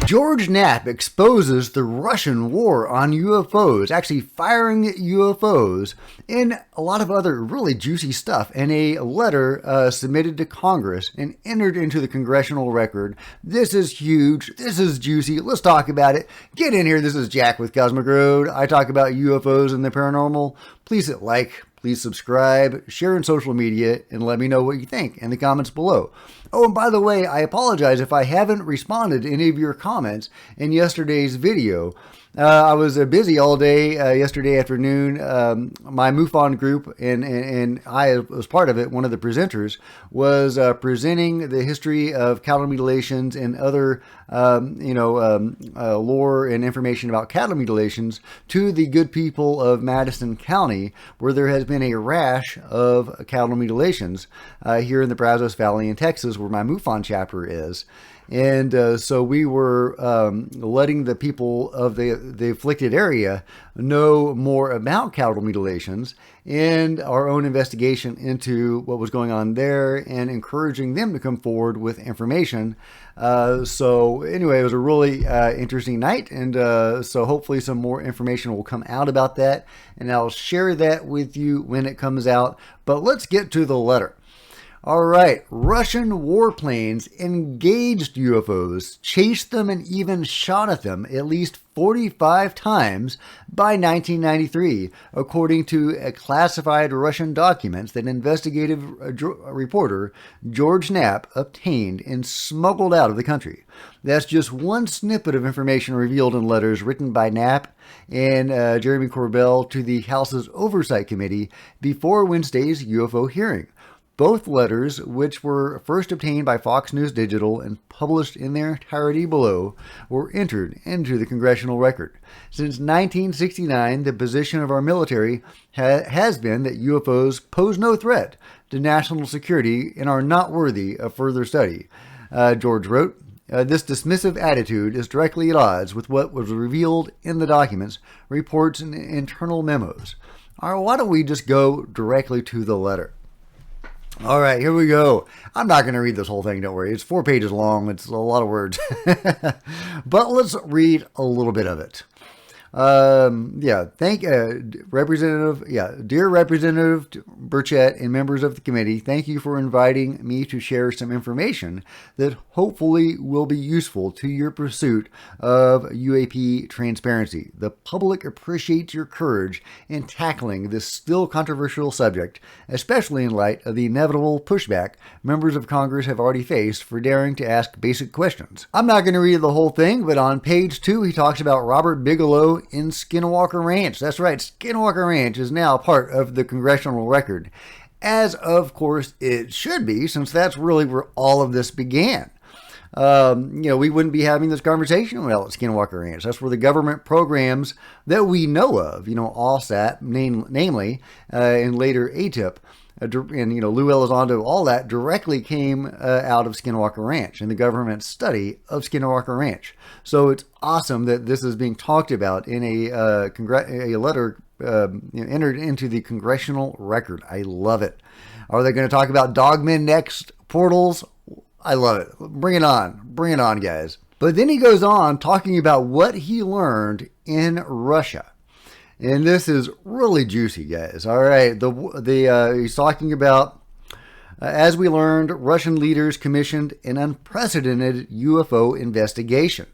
George Knapp exposes the Russian war on UFOs, actually firing UFOs, and a lot of other really juicy stuff, in a letter submitted to Congress and entered into the congressional record. This is huge. This is juicy. Let's talk about it. Get in here. This is Jack with Cosmic Road. I talk about UFOs and the paranormal. Please hit like. Please subscribe, share in social media, and let me know what you think in the comments below. Oh, and by the way, I apologize if I haven't responded to any of your comments in yesterday's video. I was busy all day yesterday afternoon. My MUFON group, and I was part of it, one of the presenters, was presenting the history of cattle mutilations and other lore and information about cattle mutilations to the good people of Madison County, where there has been a rash of cattle mutilations here in the Brazos Valley in Texas, where my MUFON chapter is. And so we were letting the people of the afflicted area know more about cattle mutilations and our own investigation into what was going on there, and encouraging them to come forward with information. So anyway, it was a really interesting night, and so hopefully some more information will come out about that, and I'll share that with you when it comes out. But let's get to the letter. All right, Russian warplanes engaged UFOs, chased them, and even shot at them at least 45 times by 1993, according to classified Russian documents that investigative reporter George Knapp obtained and smuggled out of the country. That's just one snippet of information revealed in letters written by Knapp and Jeremy Corbell to the House's Oversight Committee before Wednesday's UFO hearing. Both letters, which were first obtained by Fox News Digital and published in their entirety below, were entered into the congressional record. Since 1969, the position of our military has been that UFOs pose no threat to national security and are not worthy of further study. George wrote, this dismissive attitude is directly at odds with what was revealed in the documents, reports, and internal memos. All right, why don't we just go directly to the letter? All right, here we go. I'm not going to read this whole thing, don't worry. It's 4 pages long. It's a lot of words. But let's read a little bit of it. Dear Representative Burchett and members of the committee, thank you for inviting me to share some information that hopefully will be useful to your pursuit of U.A.P. transparency. The public appreciates your courage in tackling this still controversial subject, especially in light of the inevitable pushback members of Congress have already faced for daring to ask basic questions. I'm not going to read the whole thing, but on page 2, he talks about Robert Bigelow in Skinwalker Ranch. That's right, Skinwalker Ranch is now part of the congressional record, as of course it should be, since that's really where all of this began. We wouldn't be having this conversation without Skinwalker Ranch. That's where the government programs that we know of, ALSAT, namely, and later ATIP, and Lou Elizondo, all that directly came out of Skinwalker Ranch and the government's study of Skinwalker Ranch. So it's awesome that this is being talked about in a letter entered into the congressional record. I love it. Are they going to talk about dogmen next? Portals? I love it. Bring it on, guys. But then he goes on talking about what he learned in Russia. And this is really juicy, guys. All right, he's talking about, as we learned, Russian leaders commissioned an unprecedented UFO investigation.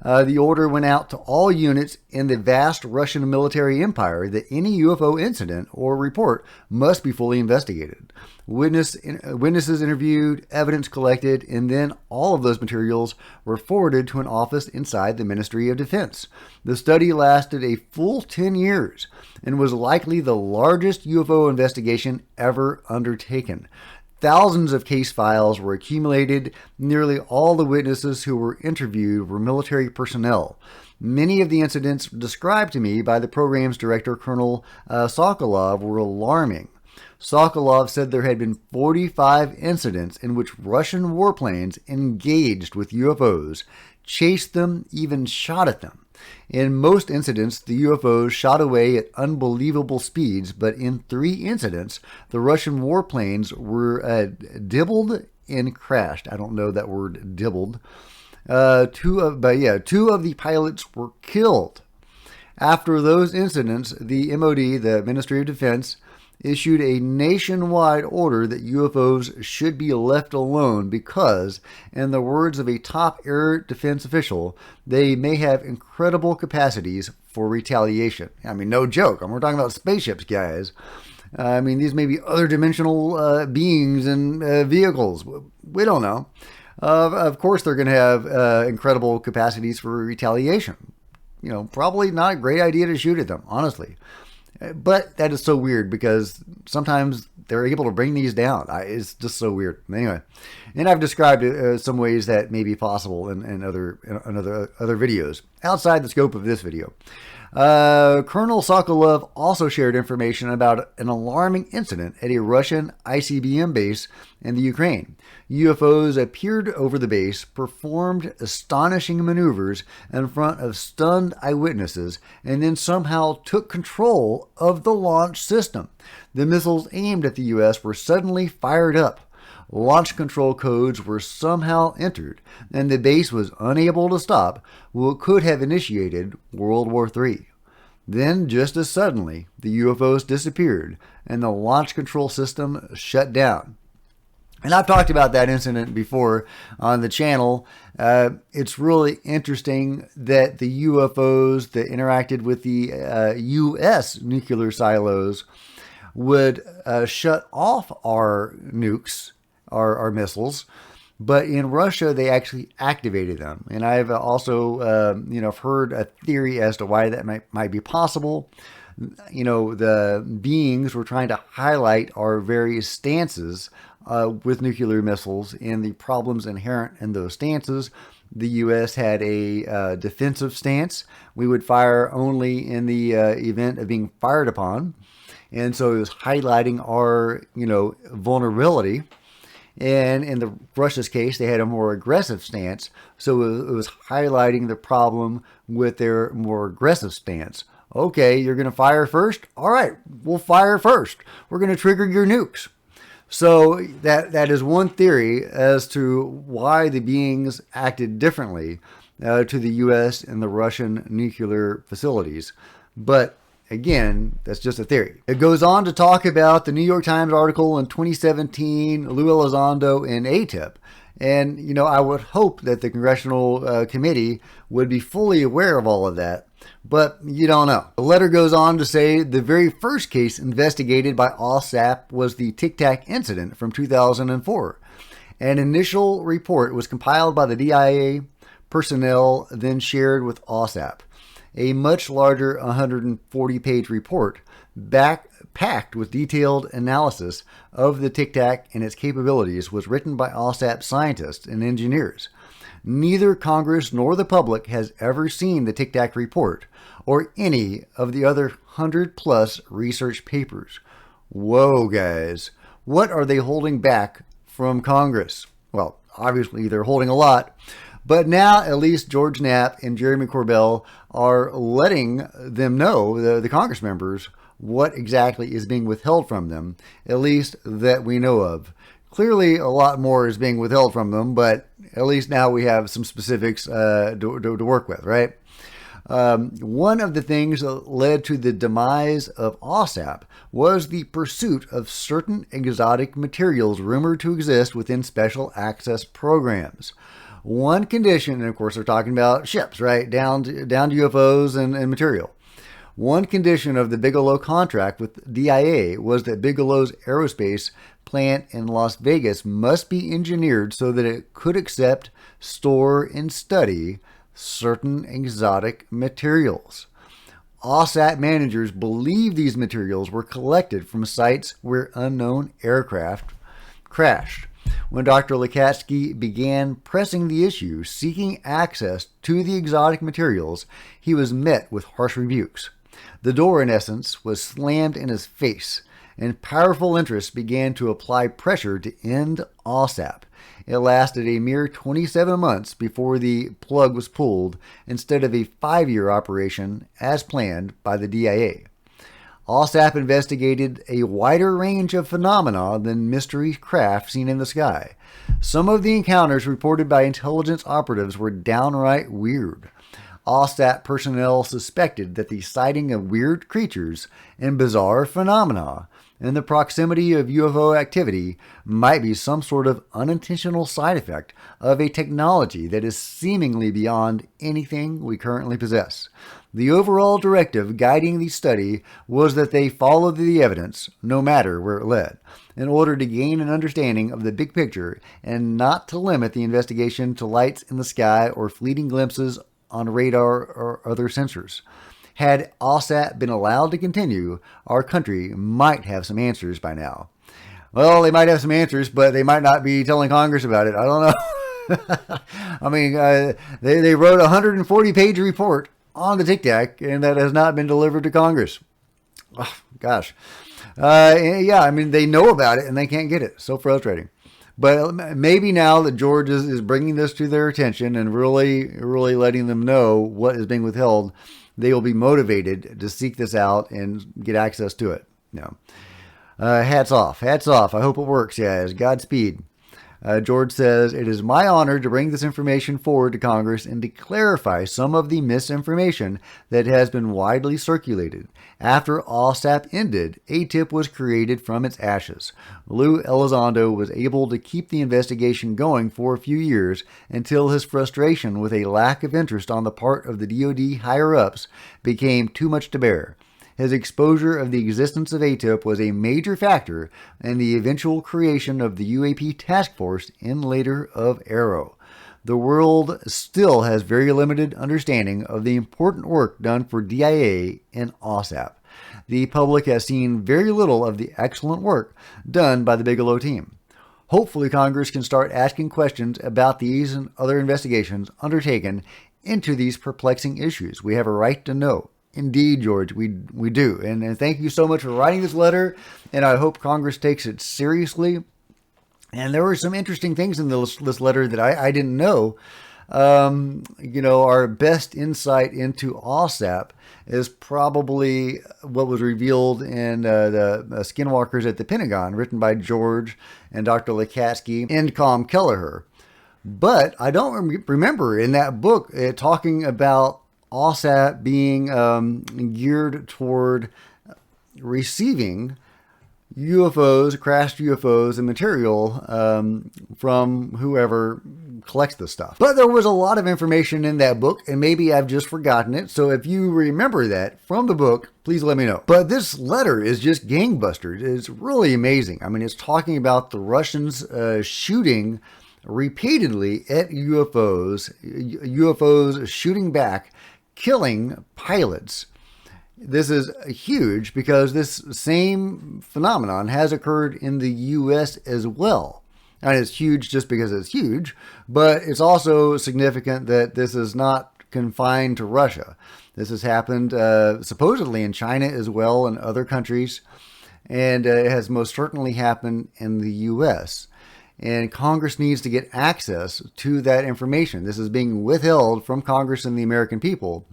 The order went out to all units in the vast Russian military empire that any UFO incident or report must be fully investigated. Witnesses interviewed, evidence collected, and then all of those materials were forwarded to an office inside the Ministry of Defense. The study lasted a full 10 years and was likely the largest UFO investigation ever undertaken. Thousands of case files were accumulated. Nearly all the witnesses who were interviewed were military personnel. Many of the incidents described to me by the program's director, Colonel Sokolov, were alarming. Sokolov said there had been 45 incidents in which Russian warplanes engaged with UFOs, chased them, even shot at them. In most incidents, the UFOs shot away at unbelievable speeds, but in 3 incidents, the Russian warplanes were dibbled and crashed. I don't know that word, dibbled. Two of the pilots were killed. After those incidents, the MOD, the Ministry of Defense, issued a nationwide order that UFOs should be left alone because, in the words of a top air defense official, they may have incredible capacities for retaliation. I mean, no joke. We're talking about spaceships, guys. I mean, these may be other dimensional beings and vehicles. We don't know. Of course, they're going to have incredible capacities for retaliation. Probably not a great idea to shoot at them, honestly. But that is so weird because sometimes they're able to bring these down. It's just so weird. Anyway, and I've described some ways that may be possible in other videos outside the scope of this video. Colonel Sokolov also shared information about an alarming incident at a Russian ICBM base in the Ukraine. UFOs appeared over the base, performed astonishing maneuvers in front of stunned eyewitnesses, and then somehow took control of the launch system. The missiles aimed at the U.S. were suddenly fired up. Launch control codes were somehow entered, and the base was unable to stop what could have initiated World War III. Then, just as suddenly, the UFOs disappeared, and the launch control system shut down. And I've talked about that incident before on the channel. It's really interesting that the UFOs that interacted with the U.S. nuclear silos would shut off our nukes, our missiles, but in Russia they actually activated them. And I've also heard a theory as to why that might be possible. The beings were trying to highlight our various stances with nuclear missiles and the problems inherent in those stances. The U.S. had a defensive stance. We would fire only in the event of being fired upon. And so it was highlighting our, vulnerability. And in the Russia's case, they had a more aggressive stance. So it was highlighting the problem with their more aggressive stance. Okay, you're going to fire first? All right, we'll fire first. We're going to trigger your nukes. So that is one theory as to why the beings acted differently to the U.S. and the Russian nuclear facilities. But again, that's just a theory. It goes on to talk about the New York Times article in 2017, Lou Elizondo and ATIP. And, I would hope that the Congressional Committee would be fully aware of all of that. But you don't know. The letter goes on to say the very first case investigated by OSAP was the Tic Tac incident from 2004. An initial report was compiled by the DIA personnel, then shared with OSAP. A much larger 140-page report, packed with detailed analysis of the Tic Tac and its capabilities, was written by OSAP scientists and engineers. Neither Congress nor the public has ever seen the Tic Tac report or any of the other 100-plus research papers. Whoa, guys. What are they holding back from Congress? Well, obviously they're holding a lot. But now at least George Knapp and Jeremy Corbell are letting them know, the Congress members, what exactly is being withheld from them, at least that we know of. Clearly, a lot more is being withheld from them, but at least now we have some specifics to work with, right? One of the things that led to the demise of OSAP was the pursuit of certain exotic materials rumored to exist within special access programs. One condition, and of course they're talking about ships, right? Down to UFOs and material. One condition of the Bigelow contract with DIA was that Bigelow's aerospace plant in Las Vegas must be engineered so that it could accept, store, and study certain exotic materials. OSAP managers believe these materials were collected from sites where unknown aircraft crashed. When Dr. Lukatsky began pressing the issue, seeking access to the exotic materials, he was met with harsh rebukes. The door, in essence, was slammed in his face, and powerful interests began to apply pressure to end OSAP. It lasted a mere 27 months before the plug was pulled instead of a 5-year operation as planned by the DIA. OSAP investigated a wider range of phenomena than mystery craft seen in the sky. Some of the encounters reported by intelligence operatives were downright weird. OSAP personnel suspected that the sighting of weird creatures and bizarre phenomena and the proximity of UFO activity might be some sort of unintentional side effect of a technology that is seemingly beyond anything we currently possess. The overall directive guiding the study was that they follow the evidence, no matter where it led, in order to gain an understanding of the big picture and not to limit the investigation to lights in the sky or fleeting glimpses on radar or other sensors. Had OSAP been allowed to continue, our country might have some answers by now. Well, they might have some answers, but they might not be telling Congress about it. I don't know. I mean, they wrote a 140-page report on the Tic Tac, and that has not been delivered to Congress. Oh, gosh. Yeah, I mean, they know about it, and they can't get it. So frustrating. But maybe now that George is bringing this to their attention and really letting them know what is being withheld, they will be motivated to seek this out and get access to it. Hats off. I hope it works, guys. Godspeed. George says, "It is my honor to bring this information forward to Congress and to clarify some of the misinformation that has been widely circulated. After OSAP ended, ATIP was created from its ashes. Lou Elizondo was able to keep the investigation going for a few years until his frustration with a lack of interest on the part of the DoD higher-ups became too much to bear. His exposure of the existence of ATIP was a major factor in the eventual creation of the U.A.P. task force in later of Arrow. The world still has very limited understanding of the important work done for DIA and OSAP. The public has seen very little of the excellent work done by the Bigelow team. Hopefully Congress can start asking questions about these and other investigations undertaken into these perplexing issues. We have a right to know." Indeed, George, we do. And thank you so much for writing this letter, and I hope Congress takes it seriously. And there were some interesting things in this letter that I didn't know. Our best insight into OSAP is probably what was revealed in the Skinwalkers at the Pentagon, written by George and Dr. Lukatsky and Com Kelleher. But I don't remember in that book talking about OSAP being geared toward receiving UFOs, crashed UFOs, and material from whoever collects this stuff. But there was a lot of information in that book, and maybe I've just forgotten it. So if you remember that from the book, please let me know. But this letter is just gangbusters. It's really amazing. I mean, it's talking about the Russians shooting repeatedly at UFOs, UFOs shooting back, killing pilots. This is huge because this same phenomenon has occurred in the U.S. as well. And it's huge just because it's huge, but it's also significant that this is not confined to Russia. This has happened supposedly in China as well and other countries, and it has most certainly happened in the U.S. And Congress needs to get access to that information. This is being withheld from Congress and the American people,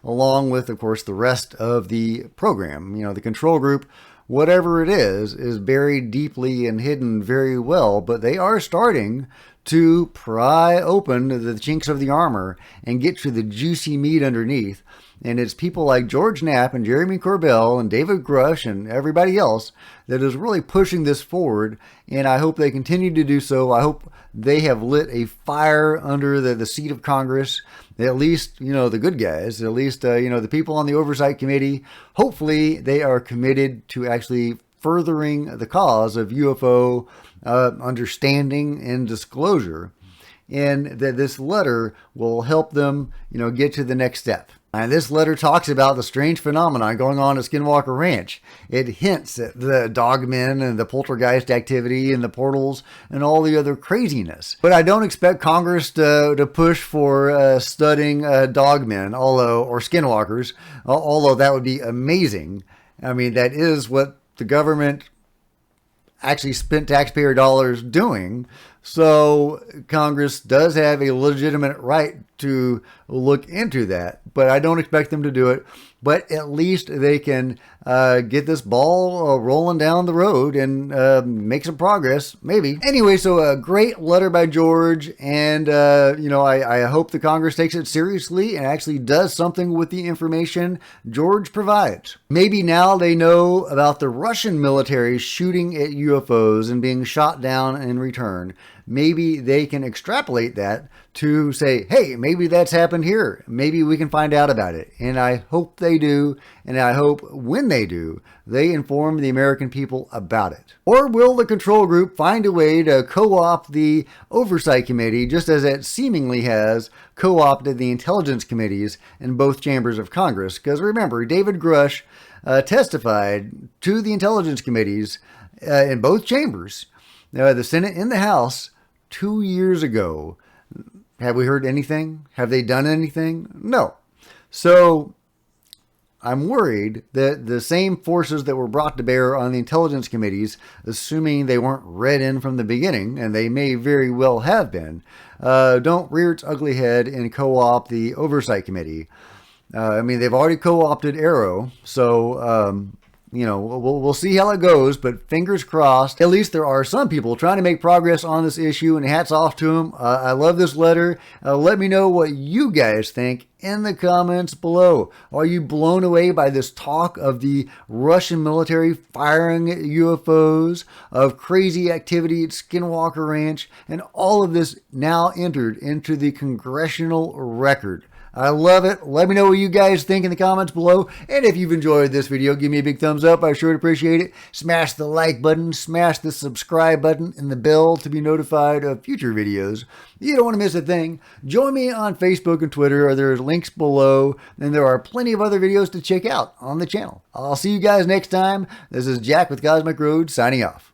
along with, of course, the rest of the program. The control group, whatever it is buried deeply and hidden very well, but they are starting to pry open the chinks of the armor and get to the juicy meat underneath. And it's people like George Knapp and Jeremy Corbell and David Grush and everybody else that is really pushing this forward. And I hope they continue to do so. I hope they have lit a fire under the seat of Congress. At least, the good guys, at least, the people on the Oversight Committee. Hopefully they are committed to actually furthering the cause of UFO understanding and disclosure. And that this letter will help them, get to the next step. And this letter talks about the strange phenomenon going on at Skinwalker Ranch. It hints at the dogmen and the poltergeist activity and the portals and all the other craziness. But I don't expect Congress to push for studying dogmen, or skinwalkers, although that would be amazing. I mean, that is what the government actually spent taxpayer dollars doing. So Congress does have a legitimate right to look into that, but I don't expect them to do it. But at least they can get this ball rolling down the road and make some progress, maybe. Anyway, so a great letter by George, and I hope the Congress takes it seriously and actually does something with the information George provides. Maybe now they know about the Russian military shooting at UFOs and being shot down in return. Maybe they can extrapolate that to say, hey, maybe that's happened here. Maybe we can find out about it. And I hope they do. And I hope when they do, they inform the American people about it. Or will the control group find a way to co-opt the Oversight Committee, just as it seemingly has co-opted the intelligence committees in both chambers of Congress? Because remember, David Grush testified to the intelligence committees in both chambers, the Senate and the House, 2 years ago. Have we heard anything? Have they done anything? No. So I'm worried that the same forces that were brought to bear on the intelligence committees, assuming they weren't read in from the beginning, and they may very well have been, don't rear its ugly head and co-opt the Oversight Committee. They've already co-opted Arrow, so we'll see how it goes, but fingers crossed. At least there are some people trying to make progress on this issue, and hats off to them. I love this letter. Let me know what you guys think in the comments below. Are you blown away by this talk of the Russian military firing at UFOs, of crazy activity at Skinwalker Ranch, and all of this now entered into the congressional record? I love it. Let me know what you guys think in the comments below. And if you've enjoyed this video, give me a big thumbs up. I sure appreciate it. Smash the like button, smash the subscribe button, and the bell to be notified of future videos. You don't want to miss a thing. Join me on Facebook and Twitter. There's links below, and there are plenty of other videos to check out on the channel. I'll see you guys next time. This is Jack with Cosmic Road signing off.